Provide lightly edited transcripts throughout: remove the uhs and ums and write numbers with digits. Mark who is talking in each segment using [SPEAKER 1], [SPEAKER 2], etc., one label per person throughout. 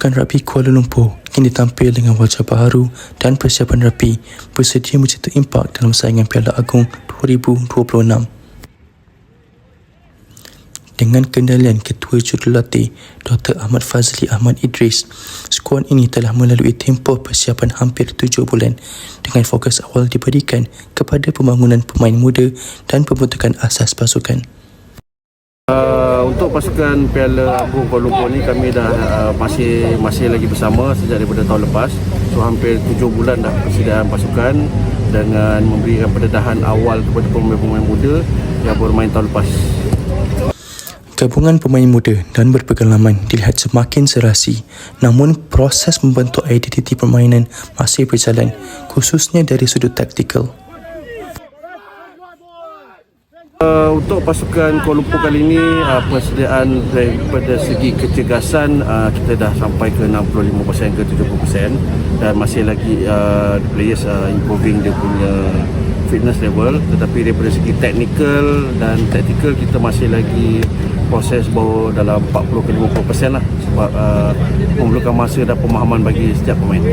[SPEAKER 1] Pasukan rugby Kuala Lumpur kini tampil dengan wajah baharu dan persiapan rapi bersedia mencetak impak dalam saingan Piala Agong 2026. Dengan kendalian Ketua Jurulatih Dr. Ahmad Fazli Ahmad Idris, skuad ini telah melalui tempoh persiapan hampir 7 bulan dengan fokus awal diberikan kepada pembangunan pemain muda dan pembentukan asas pasukan.
[SPEAKER 2] Untuk pasukan Piala Agong Kuala Lumpur ni kami dah masih lagi bersama sejak daripada tahun lepas. So hampir 7 bulan dah persediaan pasukan dengan memberikan pendedahan awal kepada pemain-pemain muda yang bermain tahun lepas.
[SPEAKER 1] Gabungan pemain muda dan berpengalaman dilihat semakin serasi, namun proses membentuk identiti permainan masih berjalan, khususnya dari sudut taktikal.
[SPEAKER 2] Untuk pasukan Kuala Lumpur kali ini, persediaan daripada segi kecergasan kita dah sampai ke 65% ke 70% dan masih lagi players improving dia punya fitness level, tetapi daripada segi technical dan tactical kita masih lagi proses baru dalam 40 ke 50% lah, sebab memerlukan masa dan pemahaman bagi setiap pemain.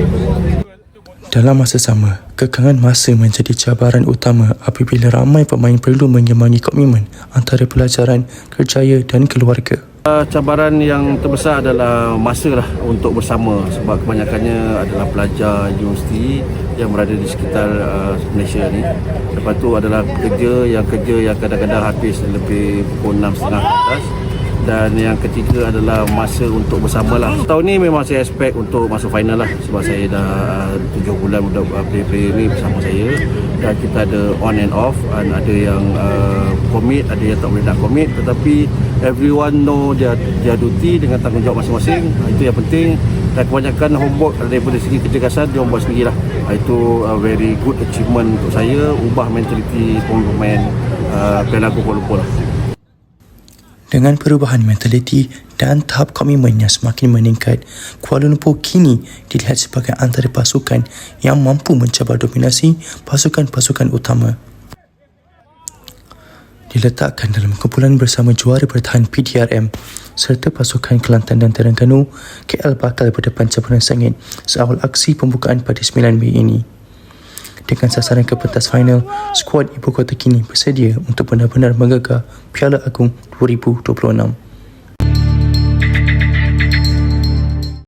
[SPEAKER 1] Dalam masa sama, kekangan masa menjadi cabaran utama apabila ramai pemain perlu menyembangi komitmen antara pelajaran, kerjaya dan keluarga.
[SPEAKER 2] Cabaran yang terbesar adalah masa lah untuk bersama, sebab kebanyakannya adalah pelajar universiti yang berada di sekitar Malaysia ni. Lepas tu adalah kerja yang kadang-kadang habis lebih pukul 6.30 ke atas. Dan yang ketiga adalah masa untuk bersama lah. Tahun ni memang saya expect untuk masuk final lah, sebab saya dah 7 bulan sudah player ni bersama saya. Dan kita ada on and off, dan ada yang commit, ada yang tak boleh nak commit. Tetapi everyone know dia duty dengan tanggungjawab masing-masing. Itu yang penting. Dan kebanyakan homework daripada segi kecergasan dia buat sendiri lah. Itu very good achievement untuk saya, ubah mentaliti pemain Piala Agong Kuala Lumpur lah.
[SPEAKER 1] Dengan perubahan mentaliti dan tahap komitmen yang semakin meningkat, Kuala Lumpur kini dilihat sebagai antara pasukan yang mampu mencabar dominasi pasukan-pasukan utama. Diletakkan dalam kumpulan bersama juara bertahan PDRM serta pasukan Kelantan dan Terengganu, KL bakal berdepan cabaran sengit seawal aksi pembukaan pada 9 Mei ini. Dengan sasaran ke pentas final, skuad ibu kota kini bersedia untuk benar-benar menggagah Piala Agong 2026.